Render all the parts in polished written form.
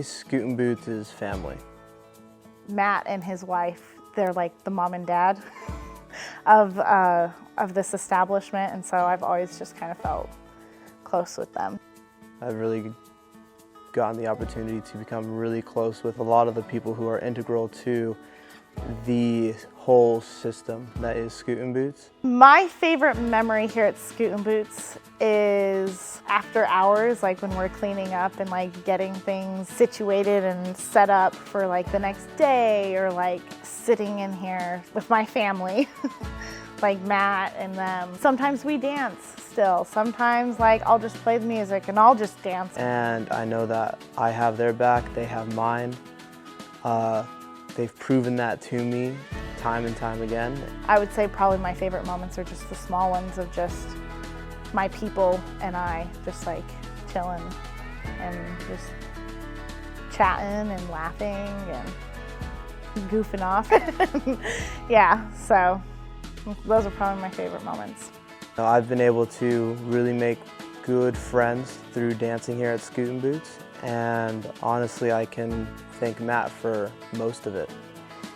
Scootin Boots is family. Matt and his wife, they're like the mom and dad of this establishment, and so I've always just kind of felt close with them. I've really gotten the opportunity to become really close with a lot of the people who are integral to the whole system that is Scootin Boots. My favorite memory here at Scootin Boots is after hours, like when we're cleaning up and like getting things situated and set up for like the next day, or like sitting in here with my family, like Matt and them. Sometimes we dance still. Sometimes like I'll just play the music and I'll just dance. And I know that I have their back, they have mine. They've proven that to me time and time again. I would say probably my favorite moments are just the small ones of just my people and I just like chilling and just chatting and laughing and goofing off. Yeah, so those are probably my favorite moments. I've been able to really make good friends through dancing here at Scootin Boots, and honestly I can thank Matt for most of it.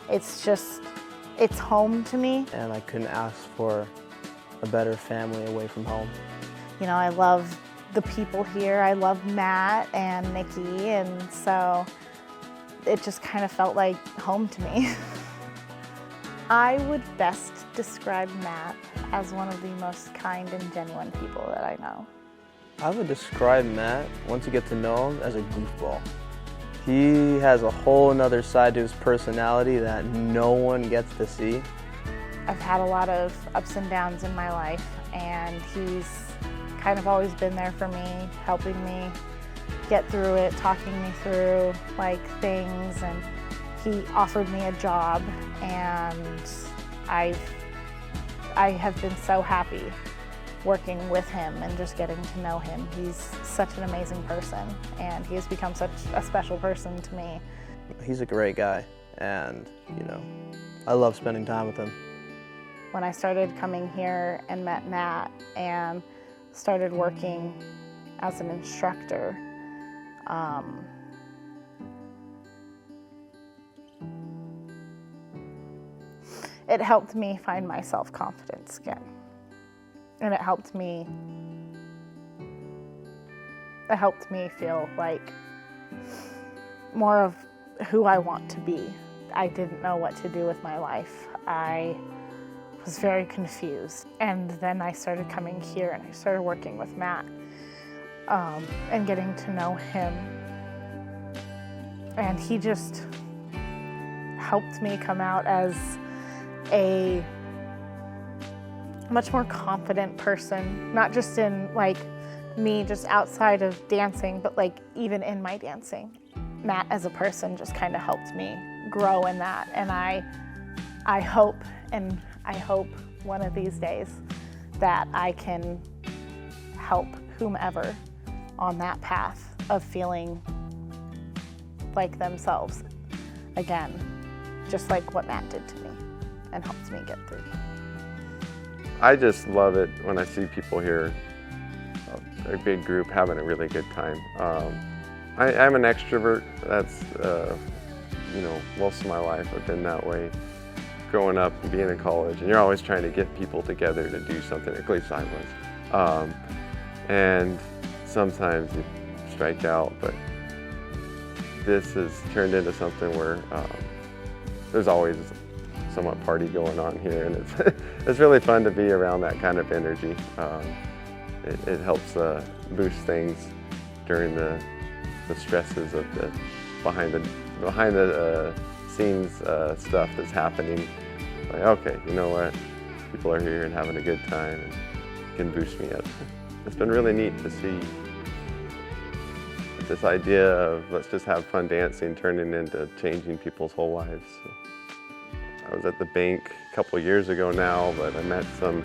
It's home to me. And I couldn't ask for a better family away from home. You know, I love the people here. I love Matt and Nikki, and so it just kind of felt like home to me. I would best describe Matt as one of the most kind and genuine people that I know. I would describe Matt, once you get to know him, as a goofball. He has a whole another side to his personality that no one gets to see. I've had a lot of ups and downs in my life, and he's kind of always been there for me, helping me get through it, talking me through like things, and he offered me a job, and I have been so happy working with him and just getting to know him. He's such an amazing person, and he has become such a special person to me. He's a great guy, and you know, I love spending time with him. When I started coming here and met Matt and started working as an instructor, it helped me find my self-confidence again. And it helped me feel like more of who I want to be. I didn't know what to do with my life. I was very confused. And then I started coming here and I started working with Matt and getting to know him. And he just helped me come out as a much more confident person, not just in like me just outside of dancing, but like even in my dancing. Matt as a person just kind of helped me grow in that, and I hope one of these days that I can help whomever on that path of feeling like themselves again, just like what Matt did to me and helped me get through. I just love it when I see people here, a big group having a really good time. I'm an extrovert. That's, you know, most of my life I've been that way. Growing up and being in college, and you're always trying to get people together to do something, at least I was. And sometimes you strike out, but this has turned into something where there's always somewhat party going on here, and it's really fun to be around that kind of energy. It helps boost things during the stresses of the behind the scenes stuff that's happening. Like, okay, you know what? People are here and having a good time, and can boost me up. It's been really neat to see this idea of let's just have fun dancing turning into changing people's whole lives. So, I was at the bank a couple years ago now, but I met some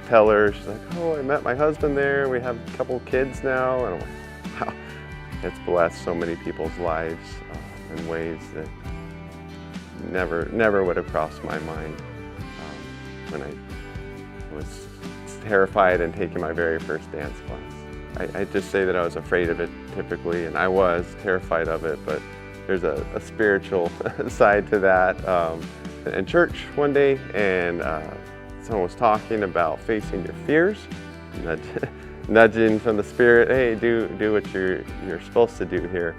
teller. She's like, oh, I met my husband there. We have a couple kids now. And I'm like, wow, it's blessed so many people's lives in ways that never would have crossed my mind when I was terrified and taking my very first dance class. I just say that I was afraid of it typically, and I was terrified of it, but there's a spiritual side to that. In church one day, and someone was talking about facing your fears, nudging from the Spirit, hey, do what you're supposed to do here.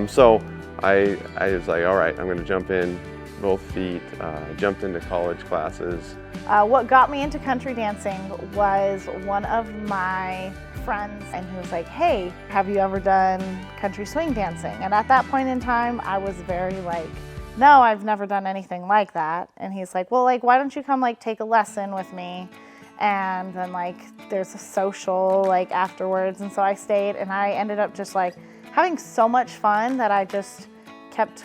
So I was like, all right, I'm going to jump in both feet, jumped into college classes. What got me into country dancing was one of my friends, and he was like, hey, have you ever done country swing dancing? And at that point in time, I was very like, no, I've never done anything like that. And he's like, well, like, why don't you come like take a lesson with me? And then like there's a social like afterwards. And so I stayed, and I ended up just like having so much fun that I just kept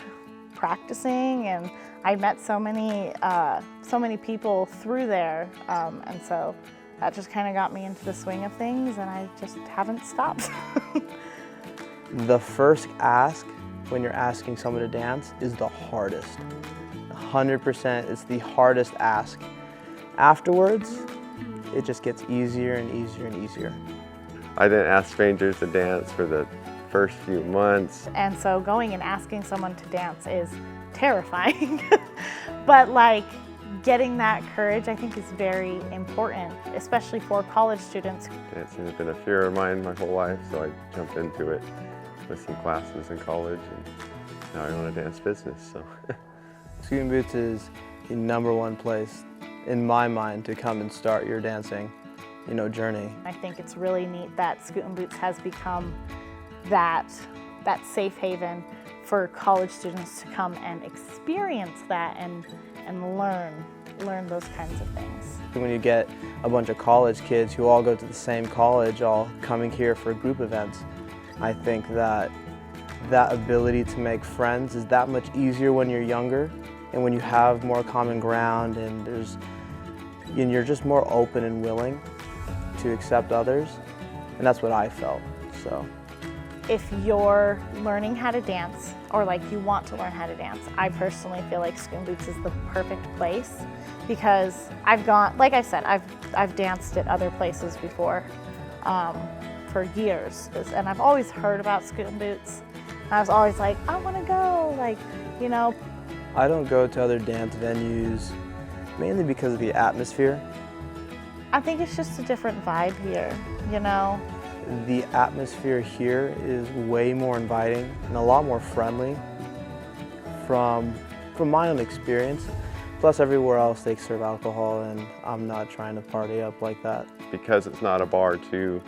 practicing, and I met so many people through there, and so that just kind of got me into the swing of things, and I just haven't stopped. The first ask when you're asking someone to dance is the hardest. 100%, it's the hardest ask. Afterwards, it just gets easier and easier and easier. I didn't ask strangers to dance for the first few months. And so going and asking someone to dance is terrifying. But like getting that courage, I think, is very important, especially for college students. Dancing has been a fear of mine my whole life, so I jumped into it with some classes in college, and now I own a dance business. So Scootin Boots is the #1 place in my mind to come and start your dancing, journey. I think it's really neat that Scootin Boots has become that safe haven for college students to come and experience that and learn those kinds of things. When you get a bunch of college kids who all go to the same college, all coming here for group events, I think that ability to make friends is that much easier when you're younger, and when you have more common ground, and you're just more open and willing to accept others, and that's what I felt. So if you're learning how to dance, or like you want to learn how to dance, I personally feel like Scootin Boots is the perfect place, because like I said, I've danced at other places before for years, and I've always heard about Scootin Boots. And I was always like, I want to go, I don't go to other dance venues mainly because of the atmosphere. I think it's just a different vibe here, The atmosphere here is way more inviting and a lot more friendly from my own experience. Plus everywhere else they serve alcohol, and I'm not trying to party up like that. because it's not a bar too,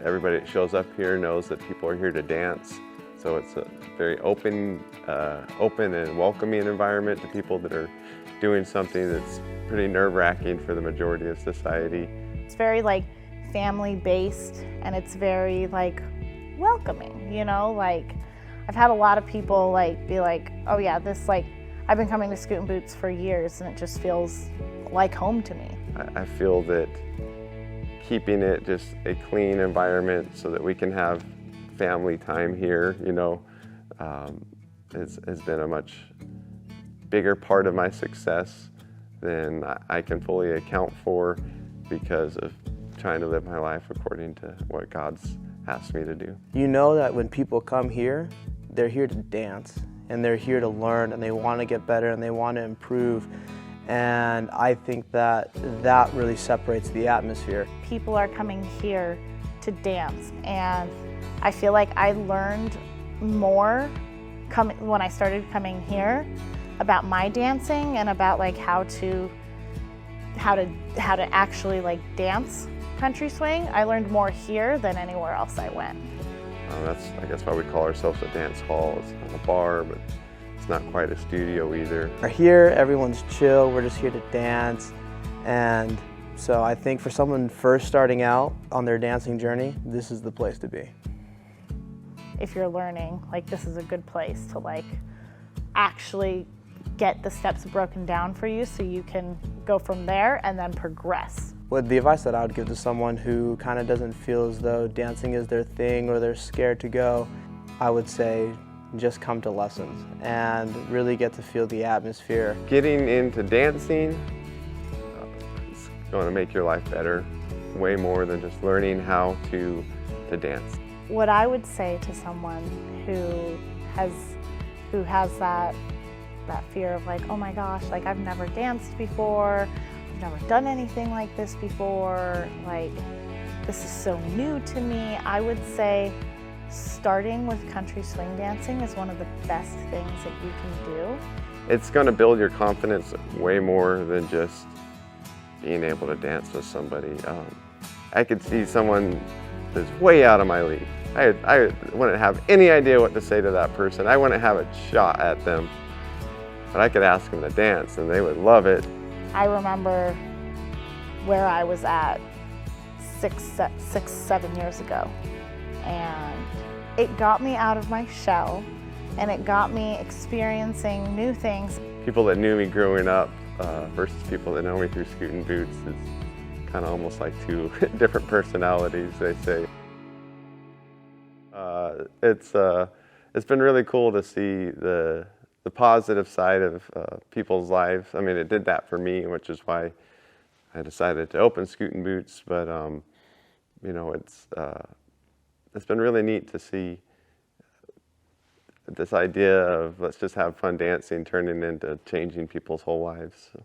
everybody that shows up here knows that people are here to dance. So it's a very open and welcoming environment to people that are doing something that's pretty nerve-wracking for the majority of society. It's very family-based, and it's very welcoming, I've had a lot of people be like, oh yeah, this I've been coming to Scootin Boots for years, and it just feels like home to me. I feel that keeping it just a clean environment so that we can have family time here, has been a much bigger part of my success than I can fully account for, because of trying to live my life according to what God's asked me to do. You know that when people come here, they're here to dance, and they're here to learn, and they want to get better, and they want to improve. And I think that really separates the atmosphere. People are coming here to dance, and I feel like I learned more when I started coming here about my dancing and about how to actually dance country swing. I learned more here than anywhere else I went. That's, I guess, why we call ourselves a dance hall. It's not a bar, but it's not quite a studio either. We're here, everyone's chill, we're just here to dance. And so I think for someone first starting out on their dancing journey, this is the place to be. If you're learning, this is a good place to actually get the steps broken down for you so you can go from there and then progress. Well, the advice that I would give to someone who kind of doesn't feel as though dancing is their thing, or they're scared to go, I would say just come to lessons and really get to feel the atmosphere. Getting into dancing is going to make your life better, way more than just learning how to dance. what I would say to someone who has that fear of like, oh my gosh, like I've never danced before, I've never done anything like this before, like this is so new to me, I would say starting with country swing dancing is one of the best things that you can do. It's going to build your confidence way more than just being able to dance with somebody. I could see someone that's way out of my league. I wouldn't have any idea what to say to that person. I wouldn't have a shot at them. But I could ask them to dance and they would love it. I remember where I was at 7 years ago. And it got me out of my shell and it got me experiencing new things. People that knew me growing up versus people that know me through Scootin Boots is kind of almost like two different personalities, they say. It's been really cool to see the positive side of people's lives. I mean, it did that for me, which is why I decided to open Scootin Boots. But you know, it's been really neat to see this idea of let's just have fun dancing turning into changing people's whole lives. So.